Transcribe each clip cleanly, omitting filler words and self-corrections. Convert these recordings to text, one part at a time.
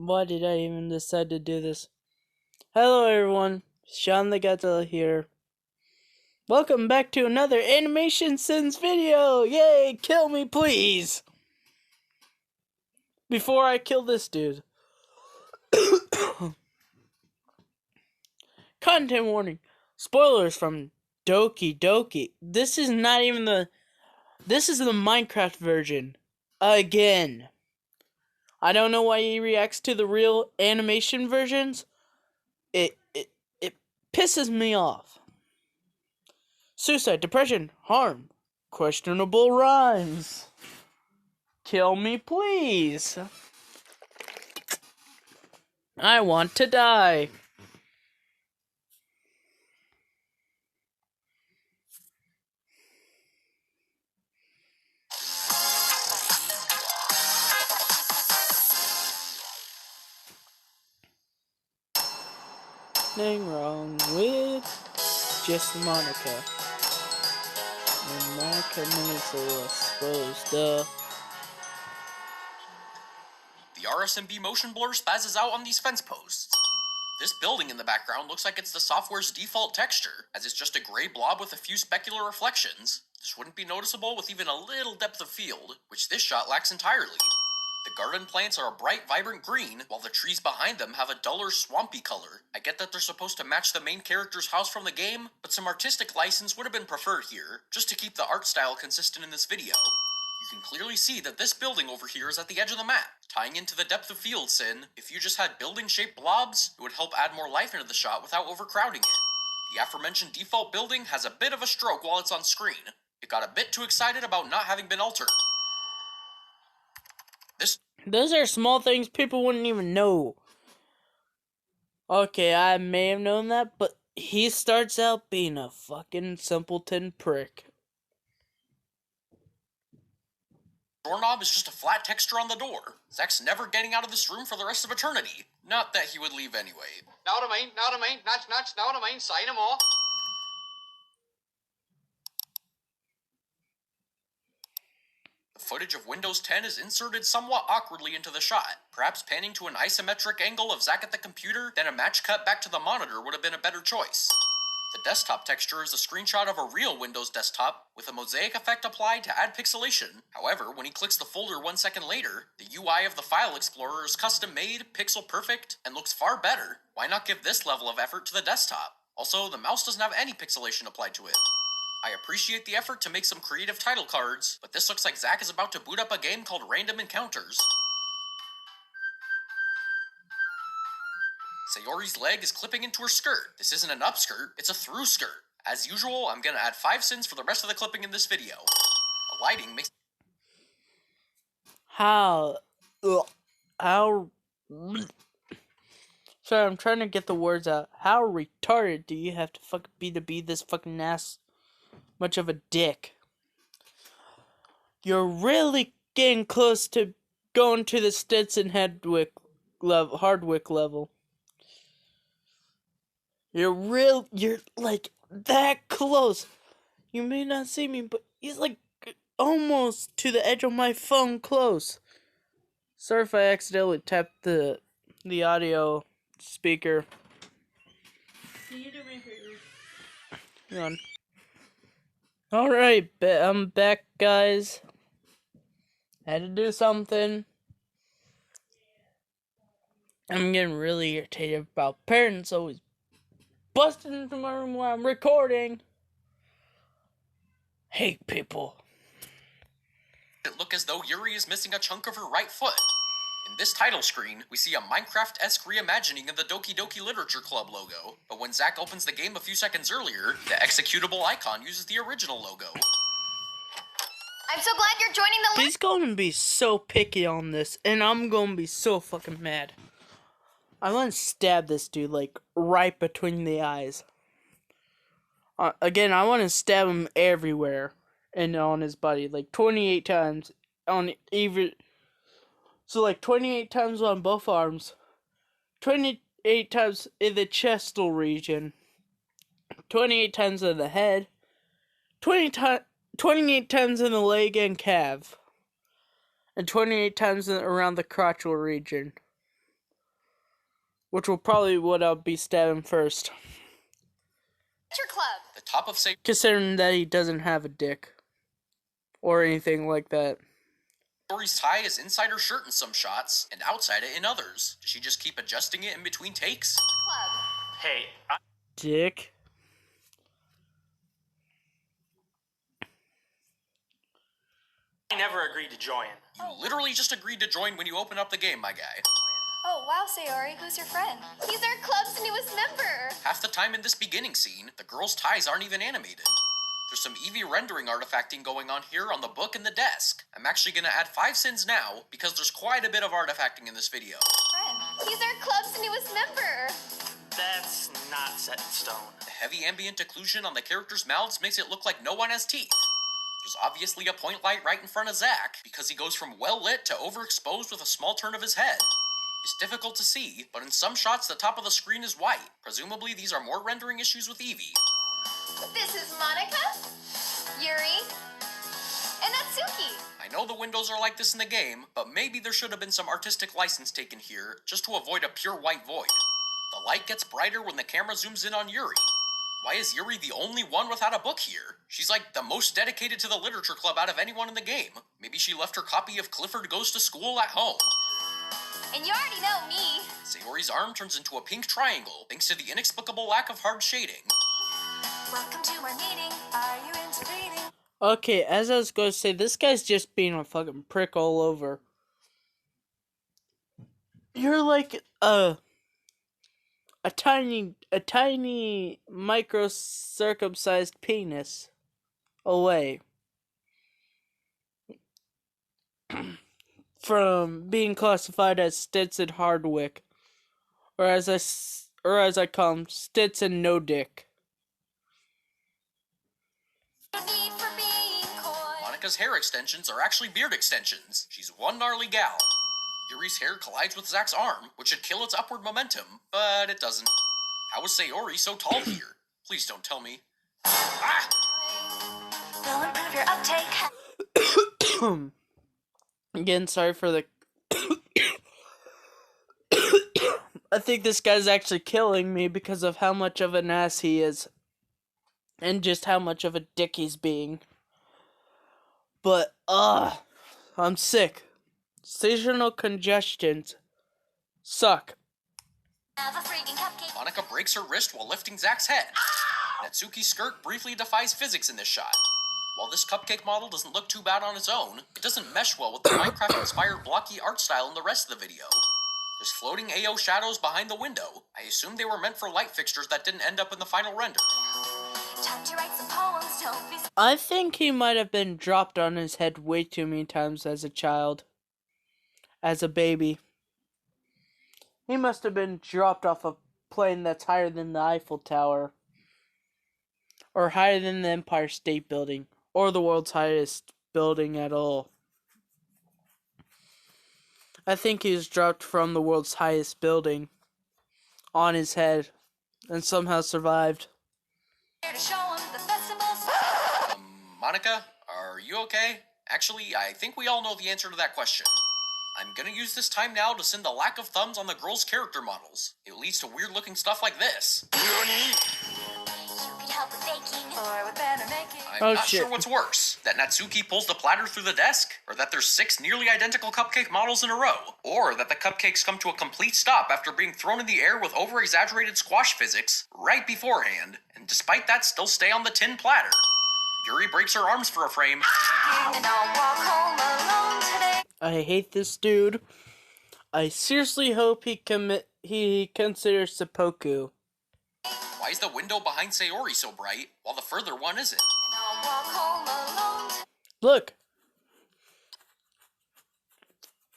Why did I even decide to do this? Hello everyone, Sean the Godzilla here. Welcome back to another Animation Sins video! Yay, kill me please! Before I kill this dude. Content warning. Spoilers from Doki Doki. This is the Minecraft version. Again. I don't know why he reacts to the real animation versions. It pisses me off. Suicide, depression, harm, questionable rhymes. Kill me, please. I want to die. Nothing wrong with just Monica. And Monica needs a little exposed. The RSMB motion blur spazzes out on these fence posts. This building in the background looks like it's the software's default texture, as it's just a gray blob with a few specular reflections. This wouldn't be noticeable with even a little depth of field, which this shot lacks entirely. The garden plants are a bright, vibrant green, while the trees behind them have a duller, swampy color. I get that they're supposed to match the main character's house from the game, but some artistic license would have been preferred here, just to keep the art style consistent in this video. You can clearly see that this building over here is at the edge of the map. Tying into the depth of field sin, if you just had building-shaped blobs, it would help add more life into the shot without overcrowding it. The aforementioned default building has a bit of a stroke while it's on screen. It got a bit too excited about not having been altered. Those are small things people wouldn't even know. Okay, I may have known that, but he starts out being a fucking simpleton prick. Doorknob is just a flat texture on the door. Zach's never getting out of this room for the rest of eternity. Not that he would leave anyway. Now to mine, nuts, now to mine, sign him off. The footage of Windows 10 is inserted somewhat awkwardly into the shot. Perhaps panning to an isometric angle of Zach at the computer, then a match cut back to the monitor would have been a better choice. The desktop texture is a screenshot of a real Windows desktop, with a mosaic effect applied to add pixelation. However, when he clicks the folder 1 second later, the UI of the File Explorer is custom made, pixel perfect, and looks far better. Why not give this level of effort to the desktop? Also, the mouse doesn't have any pixelation applied to it. I appreciate the effort to make some creative title cards, but this looks like Zach is about to boot up a game called Random Encounters. Sayori's leg is clipping into her skirt. This isn't an upskirt, it's a through skirt. As usual, I'm gonna add 5 sins for the rest of the clipping in this video. The lighting makes... How... Sorry, I'm trying to get the words out. How retarded do you have to be this fucking ass much of a dick? You're really getting close to going to the Stetson Hardwick level. You're like that close. You may not see me, but he's like almost to the edge of my phone close. Sorry if I accidentally tapped the audio speaker. Hang on. Alright, I'm back, guys. Had to do something. I'm getting really irritated about parents always busting into my room while I'm recording. Hate people. It look as though Yuri is missing a chunk of her right foot. In this title screen, we see a Minecraft-esque reimagining of the Doki Doki Literature Club logo, but when Zach opens the game a few seconds earlier, the executable icon uses the original logo. I'm so glad you're joining the... He's gonna be so picky on this, and I'm gonna be so fucking mad. I want to stab this dude, like, right between the eyes. Again, I want to stab him everywhere and on his body, like 28 times on either. So, like 28 times on both arms, 28 times in the chestal region, 28 times in the head, 28 times in the leg and calf, and 28 times around the crotchal region. which will probably what I'll be stabbing first, Adventure Club. The top of considering that he doesn't have a dick or anything like that. Sayori's tie is inside her shirt in some shots and outside it in others. Does she just keep adjusting it in between takes? Club. Hey, Dick. I never agreed to join. You literally just agreed to join when you open up the game, my guy. Oh, wow, Sayori, who's your friend? He's our club's newest member. Half the time in this beginning scene, the girls' ties aren't even animated. There's some Eevee rendering artifacting going on here on the book and the desk. I'm actually gonna add 5 sins now, because there's quite a bit of artifacting in this video. Friend. He's our club's newest member. That's not set in stone. The heavy ambient occlusion on the characters' mouths makes it look like no one has teeth. There's obviously a point light right in front of Zack, because he goes from well-lit to overexposed with a small turn of his head. It's difficult to see, but in some shots the top of the screen is white. Presumably these are more rendering issues with Eevee. This is Monica, Yuri, and Natsuki. I know the windows are like this in the game, but maybe there should have been some artistic license taken here, just to avoid a pure white void. The light gets brighter when the camera zooms in on Yuri. Why is Yuri the only one without a book here? She's like the most dedicated to the literature club out of anyone in the game. Maybe she left her copy of Clifford Goes to School at home. And you already know me. Sayori's arm turns into a pink triangle, thanks to the inexplicable lack of hard shading. Welcome to our meeting. Are you into reading? Okay, as I was going to say, this guy's just being a fucking prick all over. You're like a tiny micro circumcised penis away from being classified as Stetson Hardwick, or as I call him, Stetson No Dick. No need for being coy. Monica's hair extensions are actually beard extensions. She's one gnarly gal. Yuri's hair collides with Zack's arm, which should kill its upward momentum, but it doesn't. How is Sayori so tall here? Please don't tell me. Ah! Will improve your uptake. Again, sorry for the... I think this guy's actually killing me because of how much of an ass he is. And just how much of a dick he's being. But, I'm sick. Seasonal congestions suck. Have a freaking cupcake. Monica breaks her wrist while lifting Zack's head. Natsuki's skirt briefly defies physics in this shot. While this cupcake model doesn't look too bad on its own, it doesn't mesh well with the Minecraft-inspired blocky art style in the rest of the video. There's floating AO shadows behind the window. I assume they were meant for light fixtures that didn't end up in the final render. Time to write some poems. Don't be I think he might have been dropped on his head way too many times as a child. As a baby. He must have been dropped off a plane that's higher than the Eiffel Tower. Or higher than the Empire State Building. Or the world's highest building at all. I think he was dropped from the world's highest building on his head and somehow survived. here to show him the festival's. Monica, are you okay? Actually, I think we all know the answer to that question. I'm gonna use this time now to send the lack of thumbs on the girls' character models. It leads to weird-looking stuff like this. You could help with baking. Or with banner making. I'm Oh, not shit. sure what's worse, that Natsuki pulls the platter through the desk, or that there's 6 nearly identical cupcake models in a row, or that the cupcakes come to a complete stop after being thrown in the air with over-exaggerated squash physics right beforehand, and despite that still stay on the tin platter. Yuri breaks her arms for a frame. And I'll walk home alone today. I hate this dude. I seriously hope he considers seppuku. Why is the window behind Sayori so bright, while the further one isn't? And I'll walk home alone today. Look.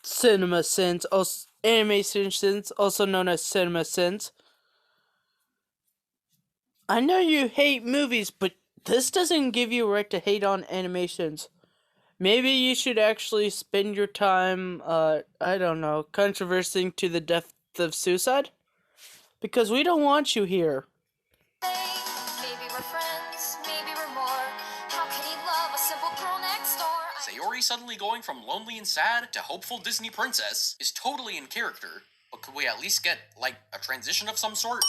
Cinema Sins, also Animation Sins, also known as Cinema Sins. I know you hate movies, but this doesn't give you a right to hate on animations. Maybe you should actually spend your time, I don't know, controversing to the death of suicide? Because we don't want you here. Maybe we're friends, maybe we're more. How can he love a simple girl next door? Sayori suddenly going from lonely and sad to hopeful Disney princess is totally in character, but But could we at least get, like, a transition of some sort?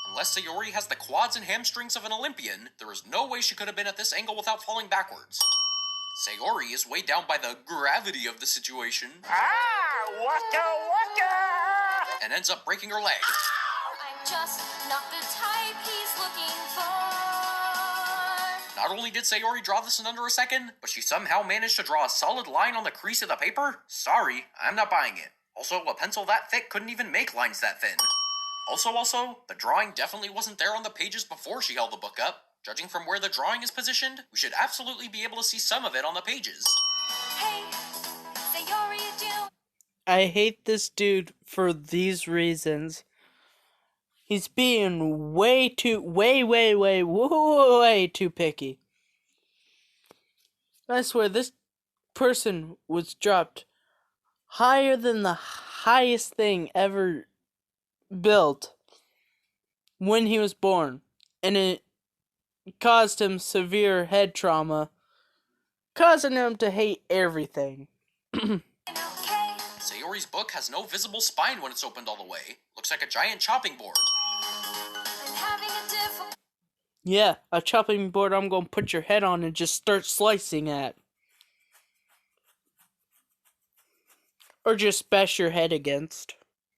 Unless Sayori has the quads and hamstrings of an Olympian, there is no way she could have been at this angle without falling backwards. Sayori is weighed down by the gravity of the situation. Waka waka! And ends up breaking her leg. I'm just not the type he's looking for. Not only did Sayori draw this in under a second, but she somehow managed to draw a solid line on the crease of the paper? Sorry, I'm not buying it. Also, a pencil that thick couldn't even make lines that thin. Also, the drawing definitely wasn't there on the pages before she held the book up. Judging from where the drawing is positioned, we should absolutely be able to see some of it on the pages. Hey, Sayori, you do. I hate this dude for these reasons. He's being way too picky. I swear, this person was dropped higher than the highest thing ever built when he was born. And it caused him severe head trauma, causing him to hate everything. Okay. Sayori's book has no visible spine when it's opened all the way. Looks like a giant chopping board. I'm having a difficult. Yeah, a chopping board I'm gonna put your head on and just start slicing at. Or just bash your head against.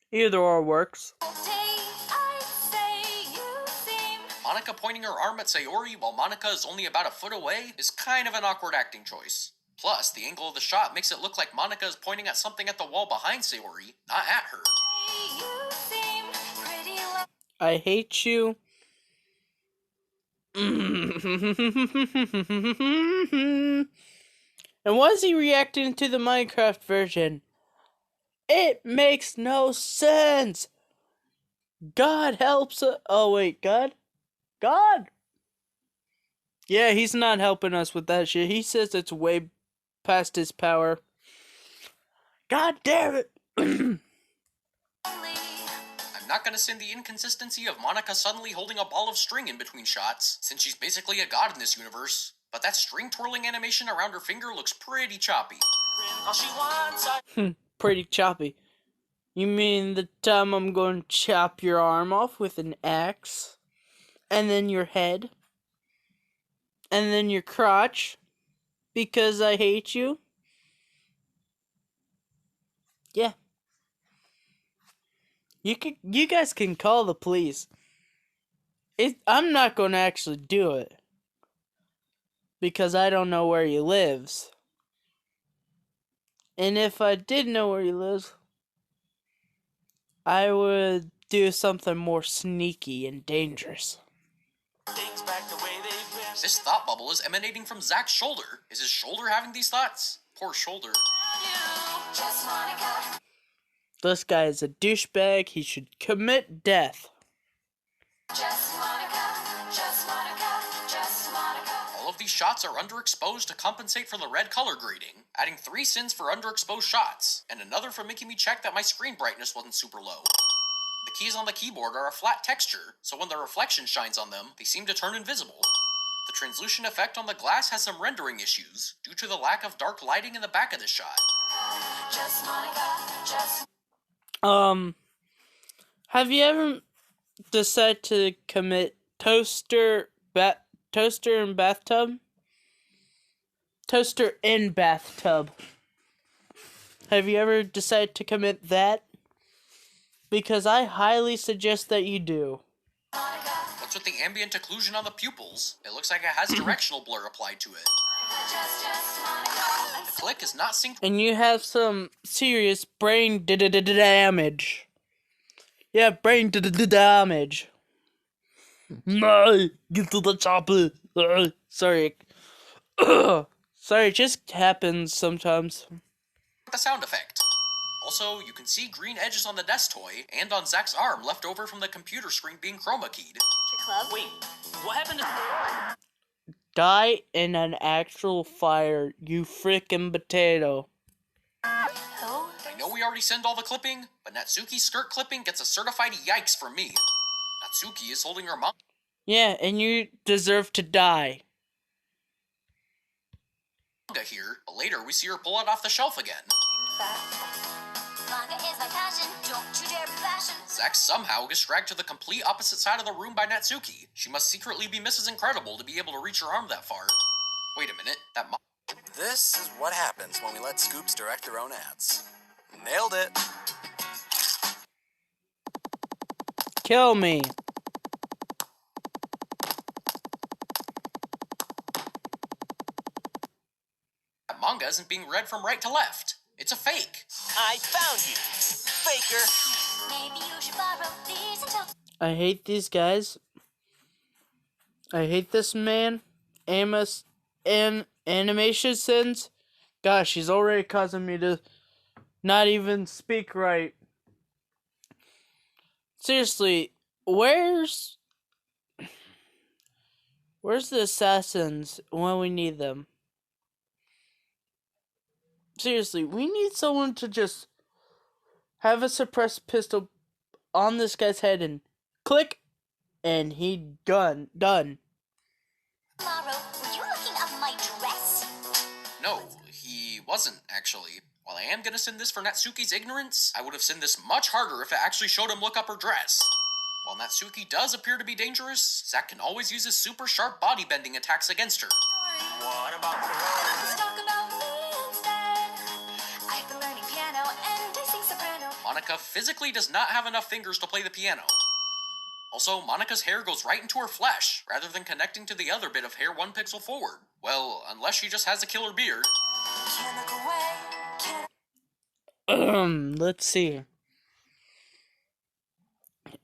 Either or works. Day, I say you seem. Monica pointing her arm at Sayori while Monica is only about a foot away is kind of an awkward acting choice. Plus, the angle of the shot makes it look like Monica is pointing at something at the wall behind Sayori, not at her. You seem pretty low. I hate you. And why is he reacting to the Minecraft version? It makes no sense. God helps us. Oh wait, God? God? Yeah, he's not helping us with that shit. He says it's way past his power. God damn it. I'm not gonna stand the inconsistency of Monica suddenly holding a ball of string in between shots, since she's basically a god in this universe. But that string twirling animation around her finger looks pretty choppy. All she wants are Pretty choppy. You mean the time I'm going to chop your arm off with an axe? And then your head? And then your crotch? Because I hate you? Yeah. You guys can call the police. I'm not going to actually do it. Because I don't know where he lives. And if I did know where he lives, I would do something more sneaky and dangerous. things back the way they've been. This thought bubble is emanating from Zach's shoulder. Is his shoulder having these thoughts? Poor shoulder. Just Monica. This guy is a douchebag. He should commit death. Just Monica. Just Monica. Just Monica. All of these shots are underexposed to compensate for the red color grading, adding 3 sins for underexposed shots, and another for making me check that my screen brightness wasn't super low. The keys on the keyboard are a flat texture, so when the reflection shines on them, they seem to turn invisible. The translucent effect on the glass has some rendering issues, due to the lack of dark lighting in the back of the shot. Just Monica. Just. Have you ever decided to commit toaster in bathtub? Toaster in bathtub. Have you ever decided to commit that? Because I highly suggest that you do. What's with the ambient occlusion on the pupils? It looks like it has directional blur applied to it. Just Monica. The click is not synced. And you have some serious brain damage. Yeah, brain damage. No, get to the chopper. Sorry. Sorry, it just happens sometimes. The sound effect. Also, you can see green edges on the desk toy and on Zach's arm left over from the computer screen being chroma keyed. Club. Wait, what happened to... Die in an actual fire, you frickin' potato. Who? I know we already send all the clipping, but Natsuki's skirt clipping gets a certified yikes from me. Natsuki is holding her manga Yeah, and you deserve to die. here, but later we see her pull it off the shelf again. Manga is my passion. Don't you dare Zack somehow gets dragged to the complete opposite side of the room by Natsuki. She must secretly be Mrs. Incredible to be able to reach her arm that far. Wait a minute, that This is what happens when we let Scoops direct their own ads. Nailed it. Kill me. manga isn't being read from right to left. It's a fake. I found you, faker. Maybe you should borrow these until I hate these guys. I hate this man. Amos and animation sins. Gosh, he's already causing me to not even speak right. Seriously, where's the assassins when we need them? Seriously, we need someone to just have a suppressed pistol on this guy's head and click, and he done. tomorrow. Were you looking up my dress? No, he wasn't, actually. While I am gonna send this for Natsuki's ignorance, I would have sent this much harder if it actually showed him look up her dress. While Natsuki does appear to be dangerous, Zack can always use his super sharp body bending attacks against her. What about Let's talk about me instead. I've been learning piano and I sing soprano. Monica physically does not have enough fingers to play the piano. Also, Monica's hair goes right into her flesh, rather than connecting to the other bit of hair 1 pixel forward. Well, unless she just has a killer beard. Can't look away. Can't Let's see.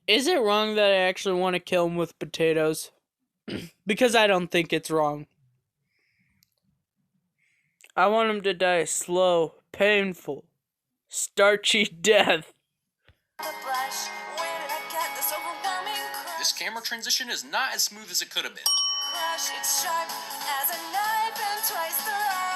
Is it wrong that I actually want to kill him with potatoes? Because I don't think it's wrong. I want him to die a slow, painful, starchy death. blush. Where did I get this overwhelming crush? This camera transition is not as smooth as it could have been. Crush, it's sharp as a knife and twice the life.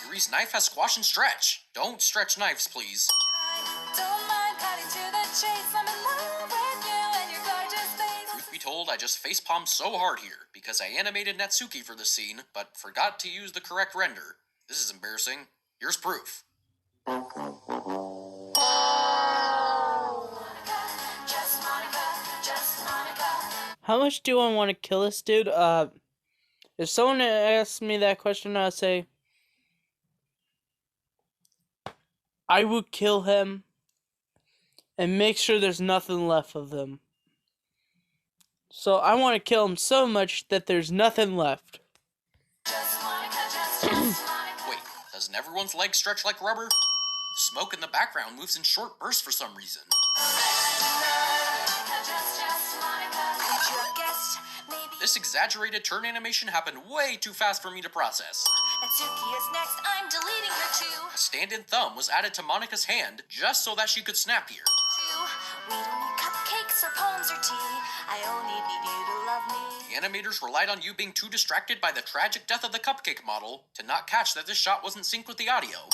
Yuri's knife has squash and stretch. Don't stretch knives, please. I don't mind cutting to the chase. I'm in love with you and your gorgeous face. Truth be told, I just facepalmed so hard here, because I animated Natsuki for this scene, but forgot to use the correct render. This is embarrassing. Here's proof. Monica, just Monica, just Monica. How much do I want to kill this dude? If someone asked me that question, I'd say I would kill him and make sure there's nothing left of him. So I want to kill him so much that there's nothing left. Just Monica, just Monica. Wait, doesn't everyone's legs stretch like rubber? Smoke in the background moves in short bursts for some reason. Just Monica. Could you have guessed? Maybe This exaggerated turn animation happened way too fast for me to process. Natsuki is next. I'm deleting her too. A stand-in thumb was added to Monica's hand just so that she could snap here. We don't need cupcakes or poems or tea. I only need you to love me. The animators relied on you being too distracted by the tragic death of the cupcake model to not catch that this shot wasn't synced with the audio.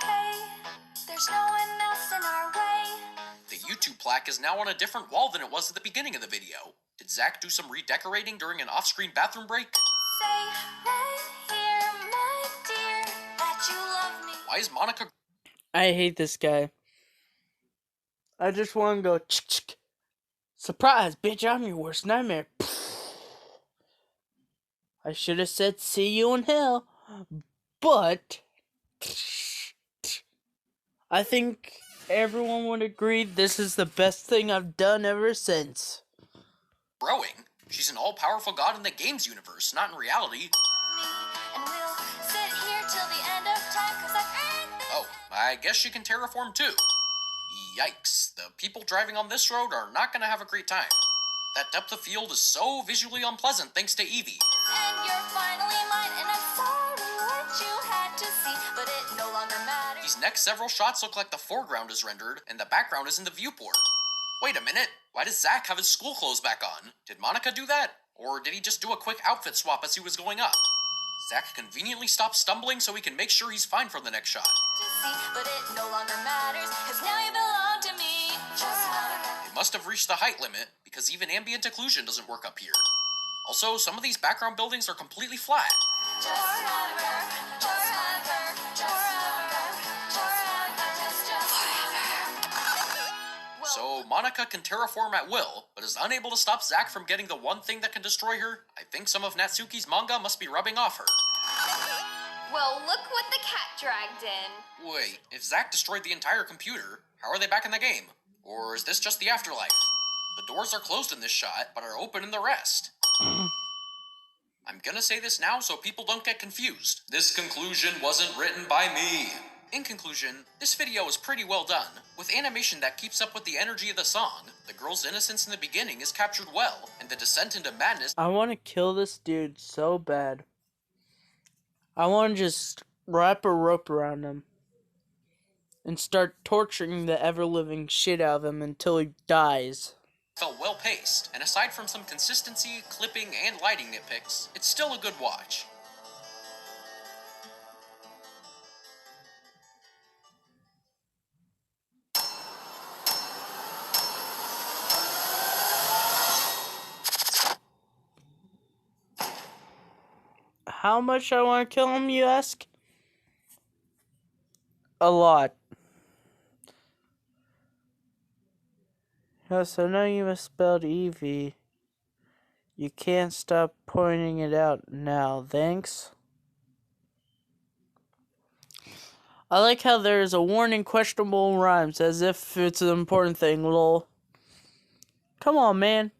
Hey, there's no one else in our way. The YouTube plaque is now on a different wall than it was at the beginning of the video. Did Zack do some redecorating during an off-screen bathroom break? Say right here, my dear, that you love me. Why is Monica... I hate this guy. I just want to go ch-ch. Surprise, bitch, I'm your worst nightmare. I should have said see you in hell. But I think everyone would agree this is the best thing I've done ever since. growing? She's an all-powerful god in the games universe, not in reality. And we'll sit here till the end of time, 'cause I've earned this. Oh, I guess she can terraform too. Yikes, the people driving on this road are not gonna have a great time. That depth of field is so visually unpleasant thanks to Eevee. And you're finally mine, and I'm sorry what you had to see, but it no longer matters. These next several shots look like the foreground is rendered and the background is in the viewport. Wait a minute, why does Zack have his school clothes back on? Did Monica do that? Or did he just do a quick outfit swap as he was going up? Zack conveniently stops stumbling so he can make sure he's fine for the next shot. To see, but it no longer matters, 'cause now you belong to me. Just Monica. It must have reached the height limit, because even ambient occlusion doesn't work up here. Also, some of these background buildings are completely flat. Just Monica. Just Monica. Just Monica. Just Monica. Just forever. So Monica can terraform at will, but is unable to stop Zack from getting the one thing that can destroy her? I think some of Natsuki's manga must be rubbing off her. Well, look what the cat dragged in. Wait, if Zack destroyed the entire computer, how are they back in the game? Or is this just the afterlife? The doors are closed in this shot, but are open in the rest. I'm gonna say this now so people don't get confused. This conclusion wasn't written by me. In conclusion, this video is pretty well done. With animation that keeps up with the energy of the song, the girl's innocence in the beginning is captured well, and the descent into madness. I want to kill this dude so bad. I want to just wrap a rope around him and start torturing the ever-living shit out of him until he dies. Felt well paced, and aside from some consistency, clipping, and lighting nitpicks, it's still a good watch. How much I want to kill him, you ask? A lot. Yes, I know you misspelled Eevee. You can't stop pointing it out now, thanks. I like how there's a warning questionable rhymes, as if it's an important thing, lol. Come on, man.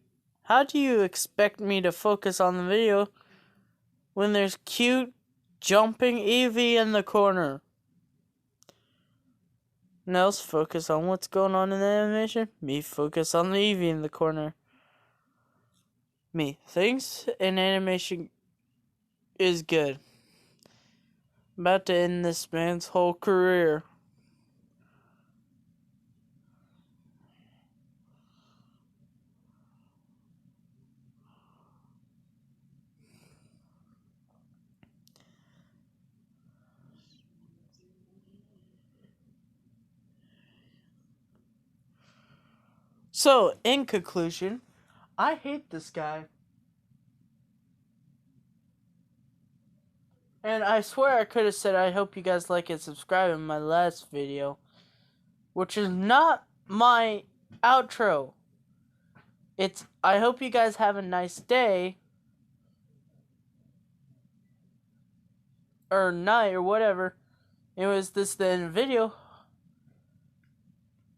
How do you expect me to focus on the video when there's cute jumping Eevee in the corner? Now let's focus on what's going on in the animation. Me focus on the Eevee in the corner. Me, things in animation is good. I'm about to end this man's whole career. So, in conclusion, I hate this guy. And I swear I could have said I hope you guys like and subscribe in my last video, which is not my outro. It's I hope you guys have a nice day or night or whatever. Anyways, this is the end of the video.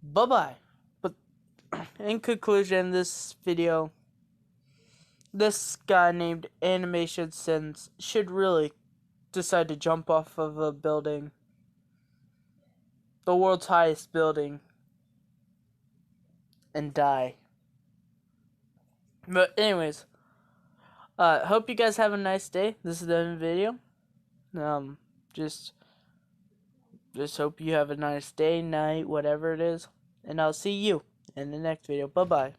Bye-bye. But in conclusion, this video, this guy named Animation Sense should really decide to jump off of a building, the world's highest building, and die. But anyways, hope you guys have a nice day. This is the end of the video. Just hope you have a nice day, night, whatever it is, and I'll see you in the next video. Bye bye.